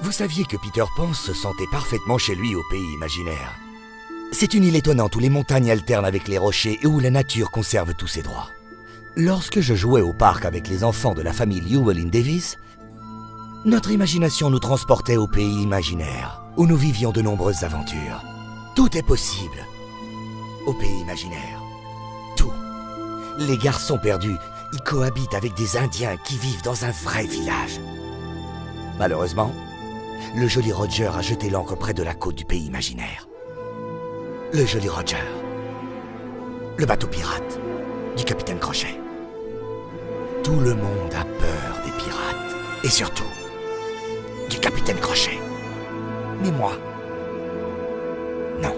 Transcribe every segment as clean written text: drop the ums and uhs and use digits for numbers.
Vous saviez que Peter Pan se sentait parfaitement chez lui au pays imaginaire. C'est une île étonnante où les montagnes alternent avec les rochers et où la nature conserve tous ses droits. Lorsque je jouais au parc avec les enfants de la famille Llewellyn Davis, notre imagination nous transportait au pays imaginaire, où nous vivions de nombreuses aventures. Tout est possible au pays imaginaire. Tout. Les garçons perdus y cohabitent avec des Indiens qui vivent dans un vrai village. Malheureusement, le joli Roger a jeté l'ancre près de la côte du pays imaginaire. Le joli Roger. Le bateau pirate du capitaine Crochet. Tout le monde a peur des pirates. Et surtout, du capitaine Crochet. Mais moi, non.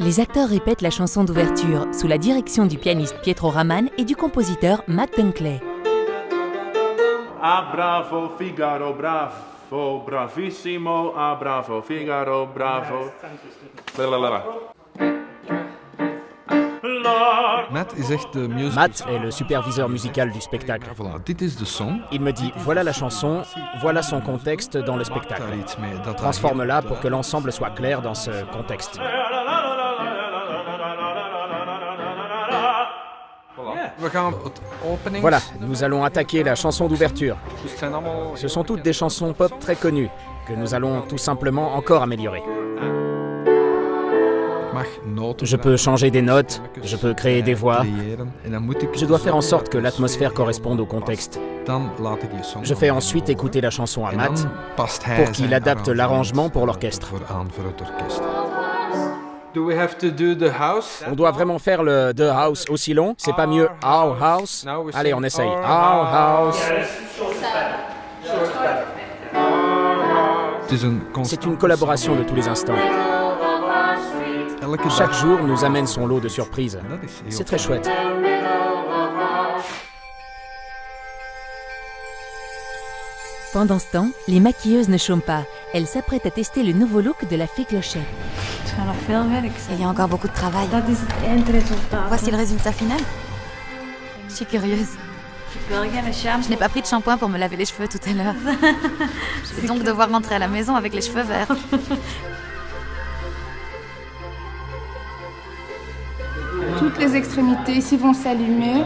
Les acteurs répètent la chanson d'ouverture sous la direction du pianiste Pietro Ramann et du compositeur Matt Dunkley. Ah bravo Figaro, bravo, bravissimo, ah bravo Figaro, bravo. Matt est le superviseur musical du spectacle. Il me dit, voilà la chanson, voilà son contexte dans le spectacle. Transforme-la pour que l'ensemble soit clair dans ce contexte. Voilà, nous allons attaquer la chanson d'ouverture. Ce sont toutes des chansons pop très connues, que nous allons tout simplement encore améliorer. Je peux changer des notes, je peux créer des voix. Je dois faire en sorte que l'atmosphère corresponde au contexte. Je fais ensuite écouter la chanson à Matt pour qu'il adapte l'arrangement pour l'orchestre. On doit vraiment faire le The House aussi long? C'est pas mieux Our House? Allez, on essaye. Our House. C'est une collaboration de tous les instants. Chaque jour nous amène son lot de surprises. C'est très chouette. Pendant ce temps, les maquilleuses ne chôment pas. Elles s'apprêtent à tester le nouveau look de la fée Clochette. Il y a encore beaucoup de travail. Voici le résultat final. Je suis curieuse. Je n'ai pas pris de shampoing pour me laver les cheveux tout à l'heure. Je vais donc devoir rentrer à la maison avec les cheveux verts. Toutes les extrémités ici vont s'allumer.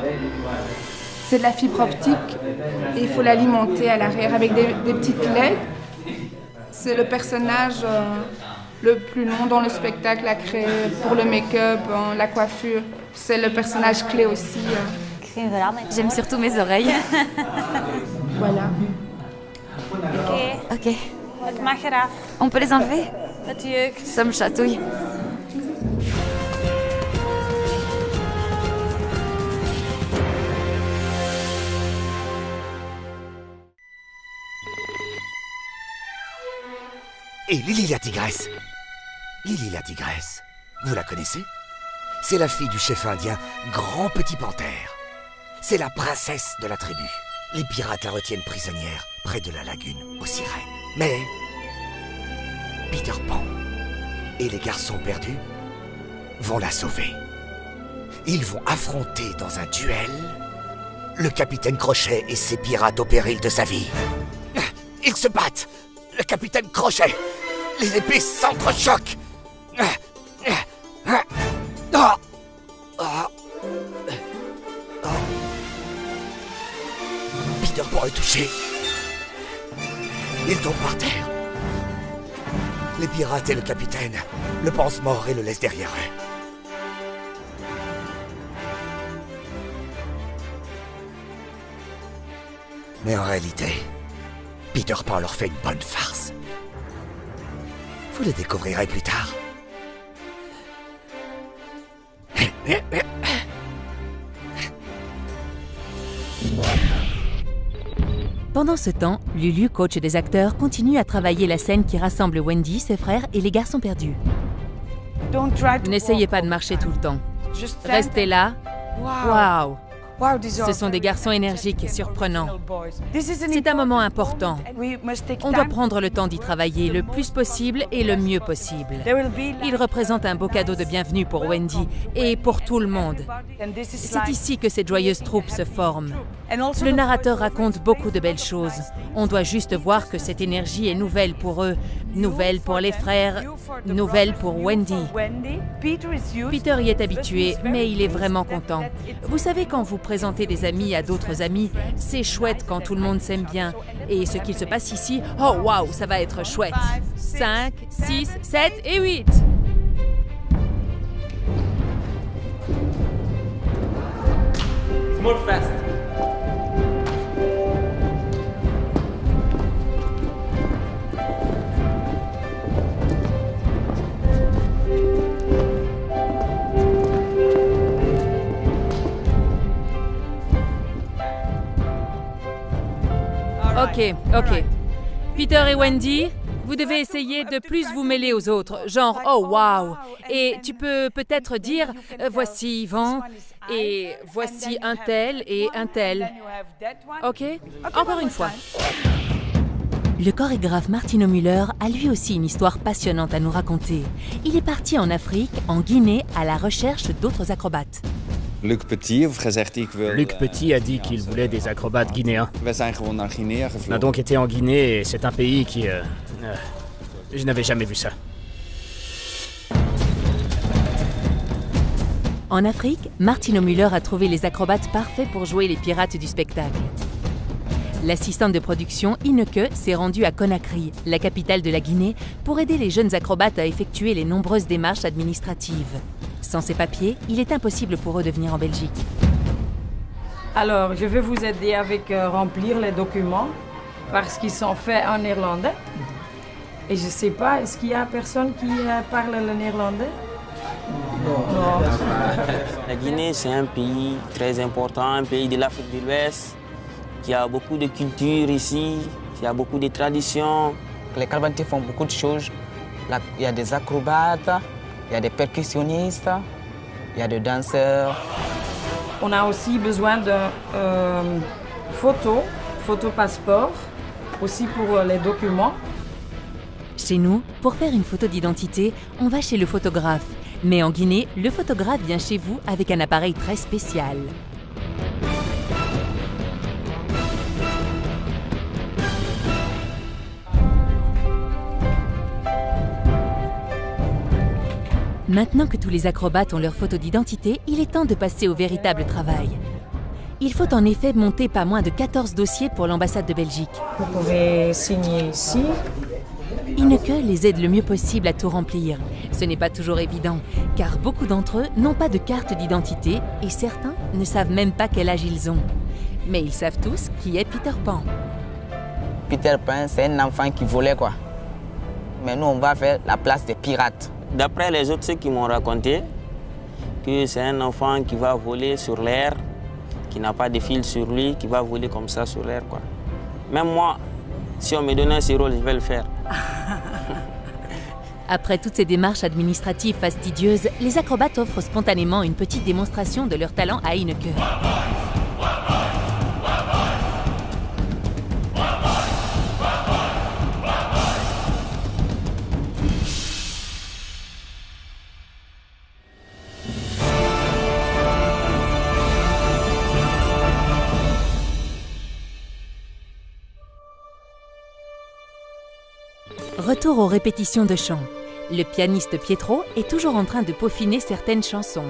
C'est de la fibre optique et il faut l'alimenter à l'arrière avec des petites LED. C'est le personnage le plus long dans le spectacle à créer pour le make-up, la coiffure. C'est le personnage clé aussi. J'aime surtout mes oreilles. Voilà. Ok. On peut les enlever? Ça me chatouille. Et Lily la tigresse. Lily la tigresse, vous la connaissez? C'est la fille du chef indien Grand Petit Panthère. C'est la princesse de la tribu. Les pirates la retiennent prisonnière près de la lagune aux sirènes. Mais Peter Pan et les garçons perdus vont la sauver. Ils vont affronter dans un duel le capitaine Crochet et ses pirates au péril de sa vie. Ils se battent. Le capitaine Crochet. Les épées s'entrechoquent. Peter Pan est touché. Il tombe par terre. Les pirates et le capitaine le pensent mort et le laissent derrière eux. Mais en réalité, Peter Pan leur fait une bonne farce. Vous le découvrirez plus tard. Pendant ce temps, Lulu, coach des acteurs, continue à travailler la scène qui rassemble Wendy, ses frères et les garçons perdus. N'essayez pas de marcher tout le temps. Restez là. Waouh! Ce sont des garçons énergiques et surprenants. C'est un moment important. On doit prendre le temps d'y travailler le plus possible et le mieux possible. Ils représentent un beau cadeau de bienvenue pour Wendy et pour tout le monde. C'est ici que cette joyeuse troupe se forme. Le narrateur raconte beaucoup de belles choses. On doit juste voir que cette énergie est nouvelle pour eux, nouvelle pour les frères, nouvelle pour Wendy. Peter y est habitué, mais il est vraiment content. Vous savez, quand vous présentez des amis à d'autres amis, c'est chouette quand tout le monde s'aime bien. Et ce qu'il se passe ici, oh waouh, ça va être chouette. 5, 6, 7 et 8. More fast. Ok. Peter et Wendy, vous devez essayer de plus vous mêler aux autres. Genre, oh waouh. Et tu peux peut-être dire, voici Yvan, et voici un tel et un tel. Ok? Encore une fois. Le chorégraphe Martino Müller a lui aussi une histoire passionnante à nous raconter. Il est parti en Afrique, en Guinée, à la recherche d'autres acrobates. Luc Petit a dit qu'il voulait des acrobates guinéens. On a donc été en Guinée et c'est un pays qui... je n'avais jamais vu ça. En Afrique, Martino Müller a trouvé les acrobates parfaits pour jouer les pirates du spectacle. L'assistante de production, Ineke, s'est rendue à Conakry, la capitale de la Guinée, pour aider les jeunes acrobates à effectuer les nombreuses démarches administratives. Sans ces papiers, il est impossible pour eux de venir en Belgique. Alors, je vais vous aider avec remplir les documents parce qu'ils sont faits en néerlandais. Et je ne sais pas, est-ce qu'il y a personne qui parle le néerlandais? Non. La Guinée, c'est un pays très important, un pays de l'Afrique de l'Ouest, qui a beaucoup de culture ici, qui a beaucoup de traditions. Les acrobates font beaucoup de choses. Il y a des acrobates, il y a des percussionnistes, il y a des danseurs. On a aussi besoin de photo passeport, aussi pour les documents. Chez nous, pour faire une photo d'identité, on va chez le photographe. Mais en Guinée, le photographe vient chez vous avec un appareil très spécial. Maintenant que tous les acrobates ont leur photo d'identité, il est temps de passer au véritable travail. Il faut en effet monter pas moins de 14 dossiers pour l'ambassade de Belgique. Vous pouvez signer ici. Ineke les aide le mieux possible à tout remplir. Ce n'est pas toujours évident, car beaucoup d'entre eux n'ont pas de carte d'identité et certains ne savent même pas quel âge ils ont. Mais ils savent tous qui est Peter Pan. Peter Pan, c'est un enfant qui volait, quoi. Mais nous, on va faire la place des pirates. D'après les autres, ceux qui m'ont raconté que c'est un enfant qui va voler sur l'air, qui n'a pas de fil sur lui, qui va voler comme ça sur l'air, quoi. Même moi, si on me donnait ce rôle, je vais le faire. Après toutes ces démarches administratives fastidieuses, les acrobates offrent spontanément une petite démonstration de leur talent à Ineke. Retour aux répétitions de chant. Le pianiste Pietro est toujours en train de peaufiner certaines chansons.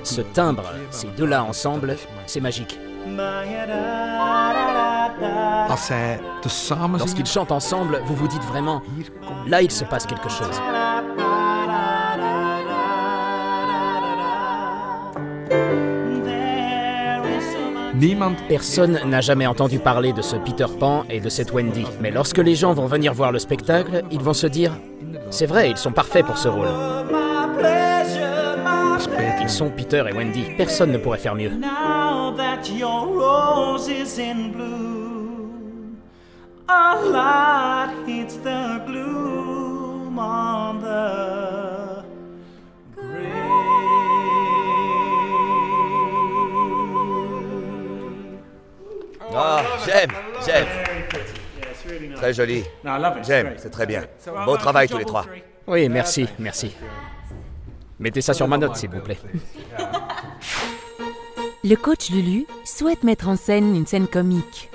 Ce timbre, ces deux-là ensemble, c'est magique. Lorsqu'ils chantent ensemble, vous vous dites vraiment, là il se passe quelque chose. Personne n'a jamais entendu parler de ce Peter Pan et de cette Wendy. Mais lorsque les gens vont venir voir le spectacle, ils vont se dire « C'est vrai, ils sont parfaits pour ce rôle. » Ils sont Peter et Wendy. Personne ne pourrait faire mieux. Now that your rose is in bloom, a light hits the gloom on the grave. Ah, j'aime. Très joli. J'aime, c'est très bien. Beau travail tous les trois. Oui, merci. Mettez ça sur ma note, s'il vous plaît. Le coach Lulu souhaite mettre en scène une scène comique.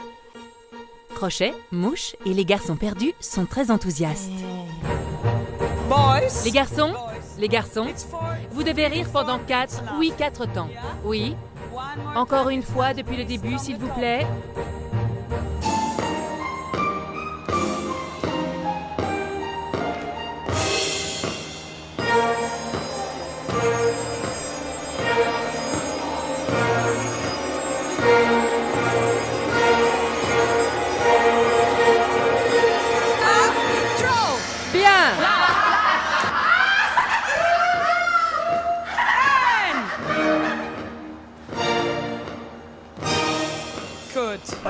Crochet, Mouche et les garçons perdus sont très enthousiastes. Les garçons, vous devez rire pendant 4 temps. Oui. Encore une fois depuis le début, s'il vous plaît.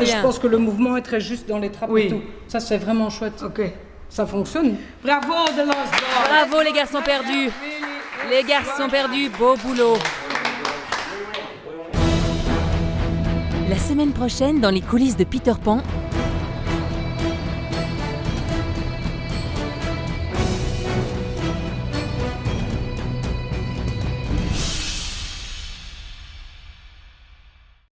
Et je pense que le mouvement est très juste dans les trappes et tout. Ça, c'est vraiment chouette. Ok. Ça fonctionne. Bravo, The Lost Boys. Bravo, les garçons perdus. Les garçons perdus, beau boulot. La semaine prochaine, dans les coulisses de Peter Pan,